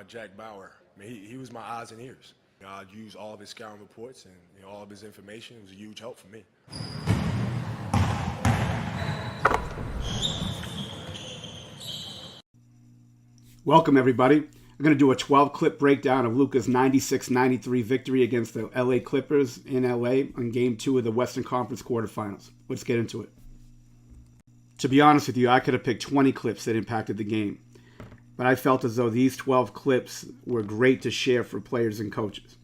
my Jack Bauer. I mean, he was my eyes and ears. I'd use all of his scouting reports and all of his information. It was a huge help for me. Welcome, everybody. I'm going to do a 12-clip breakdown of Luka's 96-93 victory against the LA Clippers in LA on Game 2 of the Western Conference quarterfinals. Let's get into it. To be honest with you, I could have picked 20 clips that impacted the game, but I felt as though these 12 clips were great to share for players and coaches.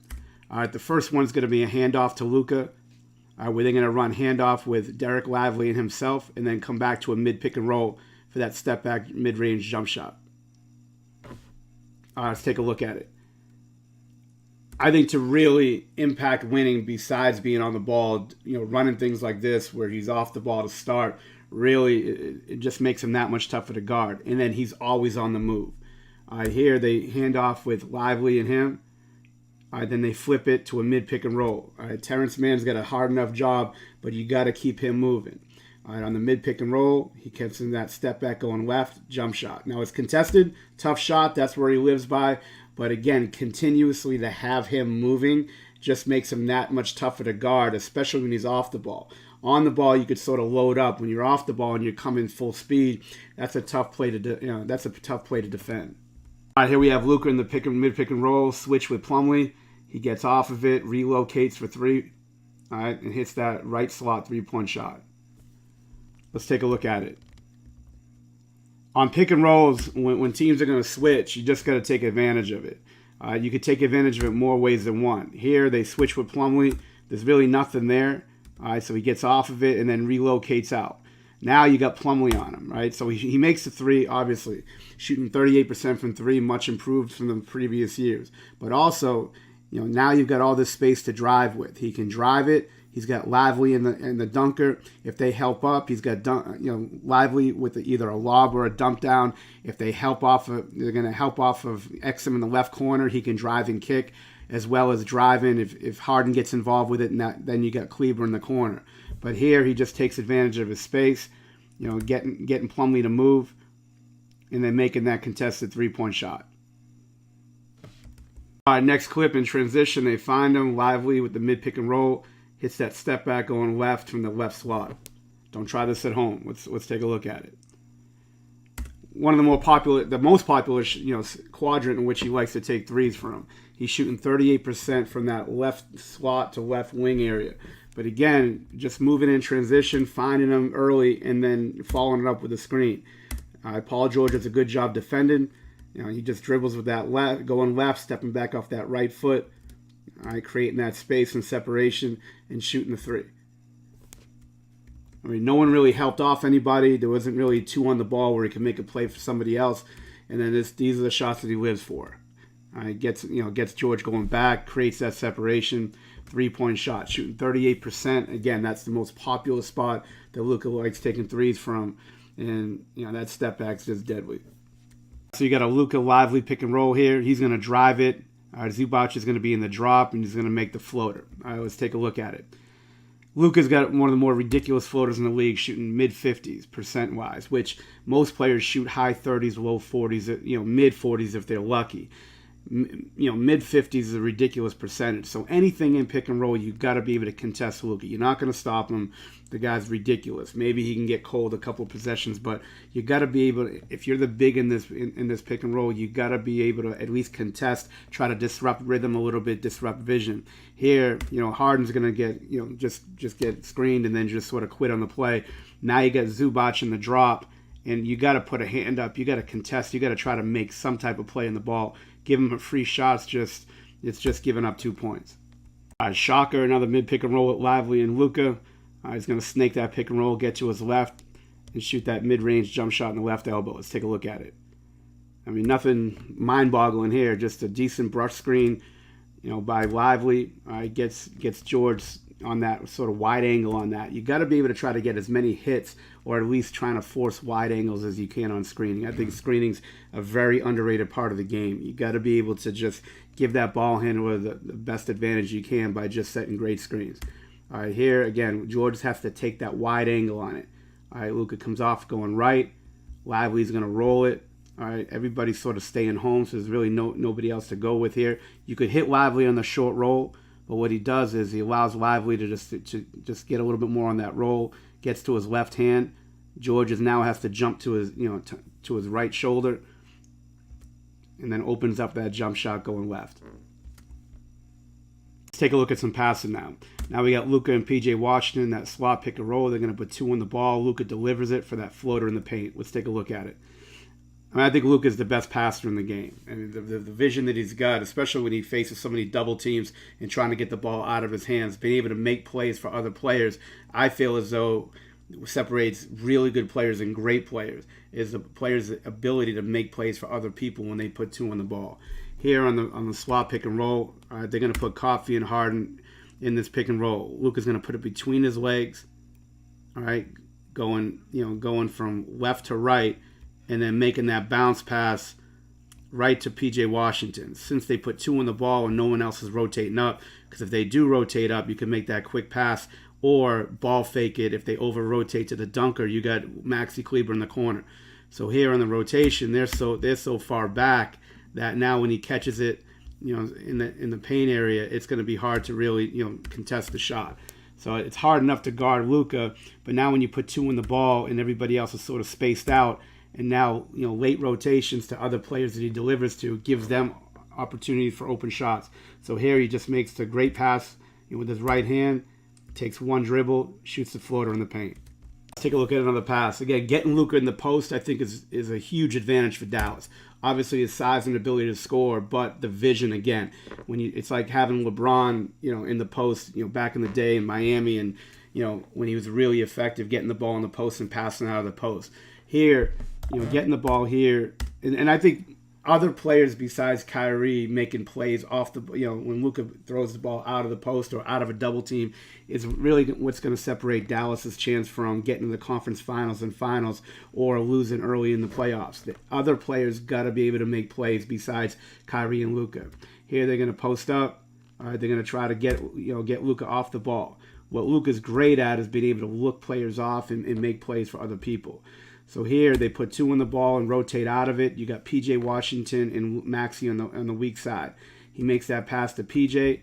All right, the first one's going to be a handoff to Luka, where they're going to run handoff with Derek Lively and himself, and then come back to a mid-pick and roll for that step-back mid-range jump shot. Let's take a look at it. I think to really impact winning, besides being on the ball, running things like this where he's off the ball to start, really it just makes him that much tougher to guard. And then he's always on the move. Here they hand off with Lively and him. Then they flip it to a mid-pick and roll. Terrence Mann's got a hard enough job, but you got to keep him moving. On the mid-pick and roll, he keeps in that step back going left, jump shot. Now it's contested, tough shot, that's where he lives by. But again, continuously to have him moving just makes him that much tougher to guard, especially when he's off the ball. On the ball, you could sort of load up. When you're off the ball and you're coming full speed, that's a tough play to defend. All right, here we have Luka in the mid-pick and roll, switch with Plumlee. He gets off of it, relocates for three, all right, and hits that right slot three-point shot. Let's take a look at it. On pick and rolls, when teams are going to switch, you just got to take advantage of it. You could take advantage of it more ways than one. Here, they switch with Plumlee. There's really nothing there. All right, so he gets off of it and then relocates out. Now you got Plumlee on him, right? So he makes the three, obviously. Shooting 38% from three, much improved from the previous years. But also, now you've got all this space to drive with. He can drive it. He's got Lively in the dunker. If they help up, he's got Lively with either a lob or a dump down. If they help off, they're going to help off of Exum in the left corner. He can drive and kick, as well as driving. If Harden gets involved with it, then you got Kleber in the corner. But here he just takes advantage of his space, getting Plumlee to move, and then making that contested three-point shot. All right, next clip in transition, they find him Lively with the mid-pick and roll. Hits that step back going left from the left slot. Don't try this at home. Let's take a look at it. One of the most popular quadrant in which he likes to take threes from. He's shooting 38% from that left slot to left wing area. But again, just moving in transition, finding them early, and then following it up with a screen. Paul George does a good job defending. He just dribbles with that left, going left, stepping back off that right foot. All right, creating that space and separation and shooting the three. I mean, no one really helped off anybody. There wasn't really two on the ball where he could make a play for somebody else. And then these are the shots that he lives for. All right, gets George going back, creates that separation, three-point shot, shooting 38%. Again, that's the most popular spot that Luka likes taking threes from. And, that step back's just deadly. So you got a Luka Lively pick and roll here. He's going to drive it. Zubac is going to be in the drop, and he's going to make the floater. All right, let's take a look at it. Luka's got one of the more ridiculous floaters in the league, shooting mid-50s percent-wise, which most players shoot high 30s, low 40s, mid-40s if they're lucky. Mid-50s is a ridiculous percentage. So anything in pick and roll, you've got to be able to contest Luka. You're not going to stop him. The guy's ridiculous. Maybe he can get cold a couple of possessions, but you got to be able to, if you're the big in this pick and roll, you got to be able to at least contest, try to disrupt rhythm a little bit, disrupt vision. Here, Harden's going to get, just get screened and then just sort of quit on the play. Now you got Zubac in the drop, and you got to put a hand up. You got to contest. You got to try to make some type of play in the ball. Give him a free shot. It's just giving up 2 points. Shocker, another mid pick and roll with Lively and Luka. He's going to snake that pick and roll, get to his left, and shoot that mid-range jump shot in the left elbow. Let's take a look at it. I mean, nothing mind-boggling here. Just a decent brush screen, by Lively. Gets George on that sort of wide angle on that. You got to be able to try to get as many hits, or at least trying to force wide angles as you can on screening. I think screening's a very underrated part of the game. You got to be able to just give that ball handler the best advantage you can by just setting great screens. All right, here again, George has to take that wide angle on it. All right, Luka comes off going right. Lively's going to roll it, All right, everybody's sort of staying home, so there's really nobody else to go with here. You could hit Lively on the short roll, but what he does is he allows Lively to just get a little bit more on that roll, gets to his left hand. George now has to jump to his to his right shoulder, and then opens up that jump shot going left. Let's take a look at some passing now. Now we got Luka and PJ Washington, that slot pick and roll. They're going to put 2 on the ball. Luka delivers it for that floater in the paint. Let's take a look at it. I think Luka is the best passer in the game. And the vision that he's got, especially when he faces so many double teams and trying to get the ball out of his hands, being able to make plays for other players, I feel as though separates really good players and great players is the player's ability to make plays for other people when they put 2 on the ball. Here on the swap pick and roll, they're going to put Coffey and Harden in this pick and roll. Luka's going to put it between his legs, all right, going from left to right, and then making that bounce pass right to PJ Washington. Since they put 2 on the ball and no one else is rotating up, because if they do rotate up, you can make that quick pass or ball fake it. If they over-rotate to the dunker, you got Maxi Kleber in the corner. So here on the rotation, they're so far back that now when he catches it, in the paint area, it's going to be hard to really, contest the shot. So it's hard enough to guard Luka, but now when you put 2 on the ball and everybody else is sort of spaced out, and now, late rotations to other players that he delivers to gives them opportunity for open shots. So here he just makes a great pass with his right hand, takes 1 dribble, shoots the floater in the paint. Let's take a look at another pass. Again, getting Luka in the post, I think, is a huge advantage for Dallas. Obviously, his size and ability to score, but the vision again. It's like having LeBron, in the post, back in the day in Miami, and when he was really effective getting the ball in the post and passing out of the post. Here, getting the ball here, and I think other players besides Kyrie making plays off the, when Luka throws the ball out of the post or out of a double team, is really what's going to separate Dallas's chance from getting to the conference finals and finals or losing early in the playoffs. The other players got to be able to make plays besides Kyrie and Luka. Here they're going to post up. All right, they're going to try to get Luka off the ball. What Luka's great at is being able to look players off and make plays for other people. So here they put 2 on the ball and rotate out of it. You got PJ Washington and Maxey on the weak side. He makes that pass to PJ.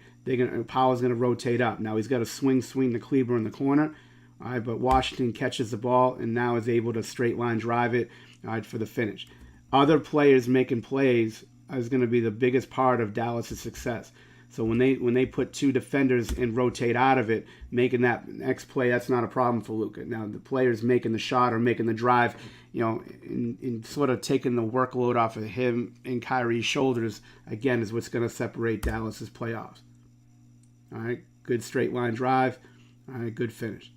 Powell's gonna rotate up. Now he's got a swing to Kleber in the corner. All right, but Washington catches the ball and now is able to straight line drive it, all right, for the finish. Other players making plays is going to be the biggest part of Dallas' success. So when they put 2 defenders and rotate out of it, making that next play, that's not a problem for Luka. Now the players making the shot or making the drive, in sort of taking the workload off of him and Kyrie's shoulders, again, is what's going to separate Dallas' playoffs. All right, good straight line drive. All right, good finish.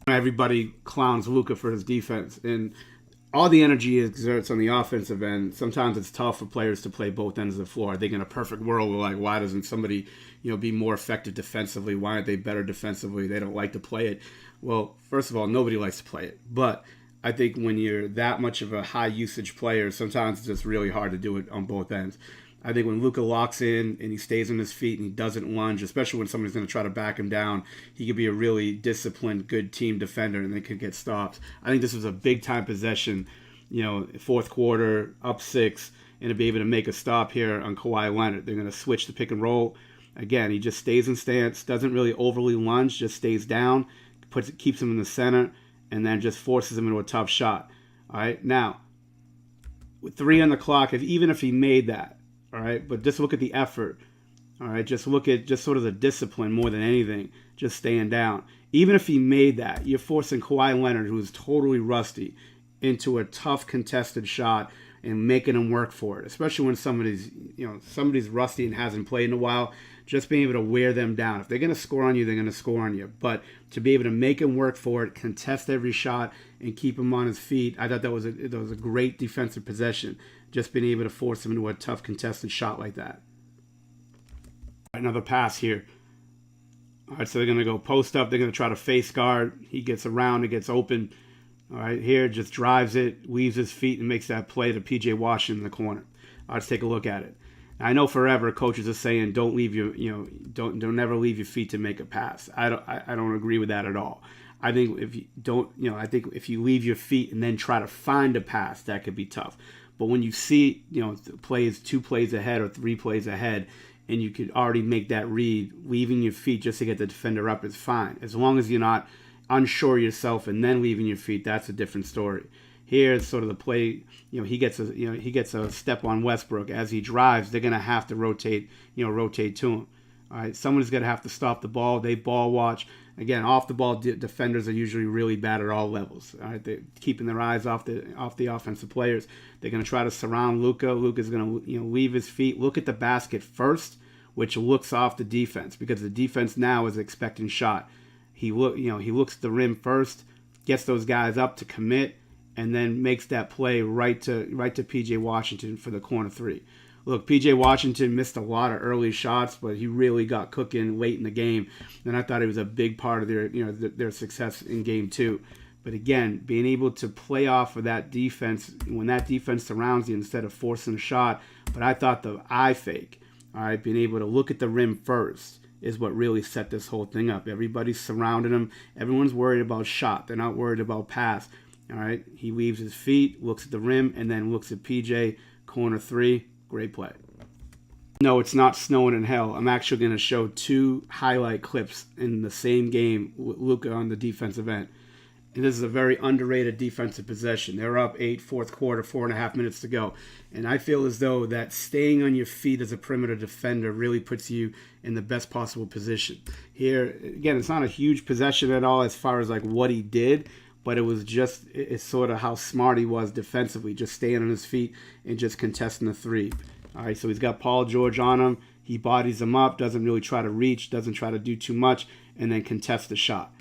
Everybody clowns Luka for his defense, and all the energy he exerts on the offensive end, sometimes it's tough for players to play both ends of the floor. I think in a perfect world, we're like, why doesn't somebody, be more effective defensively? Why aren't they better defensively? They don't like to play it. Well, first of all, nobody likes to play it. But I think when you're that much of a high usage player, sometimes it's just really hard to do it on both ends. I think when Luka locks in and he stays on his feet and he doesn't lunge, especially when somebody's going to try to back him down, he could be a really disciplined, good team defender, and they could get stops. I think this was a big-time possession, fourth quarter, up 6, and to be able to make a stop here on Kawhi Leonard. They're going to switch the pick and roll. Again, he just stays in stance, doesn't really overly lunge, just stays down, keeps him in the center, and then just forces him into a tough shot. All right, now, with 3 on the clock, even if he made that, all right, but just look at the effort. All right, just look at sort of the discipline more than anything, just staying down. Even if he made that, you're forcing Kawhi Leonard, who is totally rusty, into a tough contested shot and making him work for it, especially when somebody's rusty and hasn't played in a while. Just being able to wear them down. If they're going to score on you, they're going to score on you. But to be able to make him work for it, contest every shot, and keep him on his feet, I thought that was a great defensive possession. Just being able to force him into a tough contested shot like that. Another pass here. All right, so they're going to go post up. They're going to try to face guard. He gets around. It gets open. All right, here just drives it, leaves his feet, and makes that play to PJ Washington in the corner. All right, let's take a look at it. I know forever coaches are saying don't leave your don't never leave your feet to make a pass. I don't agree with that at all. I think if you don't I think if you leave your feet and then try to find a pass, that could be tough. But when you see, plays 2 plays ahead or 3 plays ahead, and you could already make that read, leaving your feet just to get the defender up is fine. As long as you're not unsure yourself and then leaving your feet, that's a different story. Here, it's sort of the play. He gets a step on Westbrook as he drives. They're gonna have to rotate to him. All right, someone's gonna have to stop the ball. They ball watch. Again, off the ball defenders are usually really bad at all levels. All right, they're keeping their eyes off the offensive players. They're gonna try to surround Luka. Luka's gonna leave his feet. Look at the basket first, which looks off the defense, because the defense now is expecting shot. He looks at the rim first, gets those guys up to commit, and then makes that play right to P.J. Washington for the corner 3. Look, P.J. Washington missed a lot of early shots, but he really got cooking late in the game, and I thought it was a big part of their success in Game 2. But again, being able to play off of that defense when that defense surrounds you instead of forcing a shot. But I thought the eye fake, all right, being able to look at the rim first is what really set this whole thing up. Everybody's surrounding him. Everyone's worried about shot. They're not worried about pass. All right, he leaves his feet, looks at the rim, and then looks at PJ, corner 3. Great play. No, it's not snowing in hell. I'm actually going to show 2 highlight clips in the same game with Luka on the defensive end. And this is a very underrated defensive possession. They're up 8, fourth quarter, 4.5 minutes to go. And I feel as though that staying on your feet as a perimeter defender really puts you in the best possible position. Here, again, it's not a huge possession at all as far as like what he did, but it was just, it's sort of how smart he was defensively, just staying on his feet and just contesting the 3. All right, so he's got Paul George on him. He bodies him up, doesn't really try to reach, doesn't try to do too much, and then contests the shot.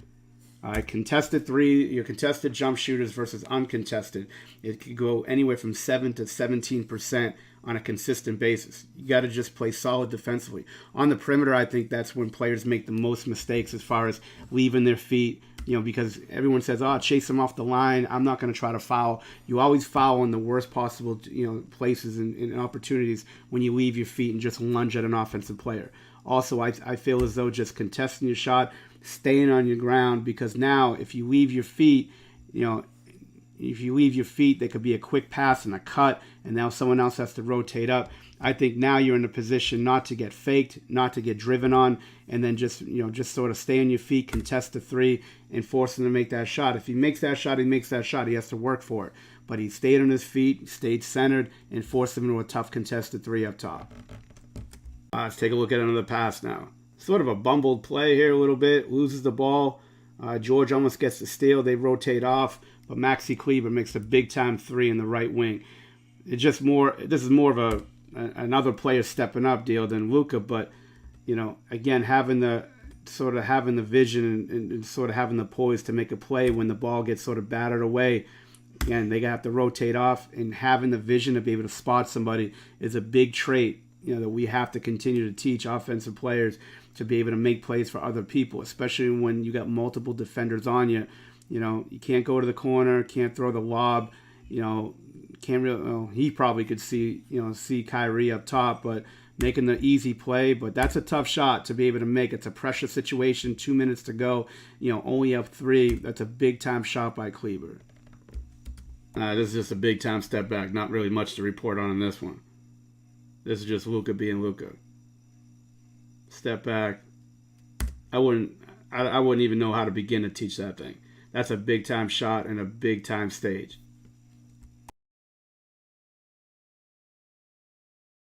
All right, contested 3, your contested jump shooters versus uncontested. It could go anywhere from 7 to 17% on a consistent basis. You got to just play solid defensively. On the perimeter, I think that's when players make the most mistakes as far as leaving their feet, because everyone says, chase him off the line. I'm not going to try to foul. You always foul in the worst possible, places and opportunities when you leave your feet and just lunge at an offensive player. Also, I feel as though just contesting your shot, staying on your ground, because now if you leave your feet, there could be a quick pass and a cut, and now someone else has to rotate up. I think now you're in a position not to get faked, not to get driven on, and then just sort of stay on your feet, contest the 3, and force him to make that shot. If he makes that shot, he makes that shot. He has to work for it. But he stayed on his feet, stayed centered, and forced him into a tough contested 3 up top. Let's take a look at another pass now. Sort of a bumbled play here a little bit. Loses the ball. George almost gets the steal. They rotate off, but Maxi Kleber makes a big-time 3 in the right wing. This is more of another player stepping up deal than Luka, but again, having the vision and sort of having the poise to make a play when the ball gets sort of battered away. Again, they have to rotate off, and having the vision to be able to spot somebody is a big trait that we have to continue to teach offensive players to be able to make plays for other people, especially when you got multiple defenders on you. You can't go to the corner, can't throw the lob. Can't really. Well, he probably could see Kyrie up top, but making the easy play. But that's a tough shot to be able to make. It's a pressure situation. 2 minutes to go. Only up 3. That's a big time shot by Kleber. This is just a big time step back. Not really much to report on in this one. This is just Luka being Luka. Step back. I wouldn't even know how to begin to teach that thing. That's a big time shot and a big time stage.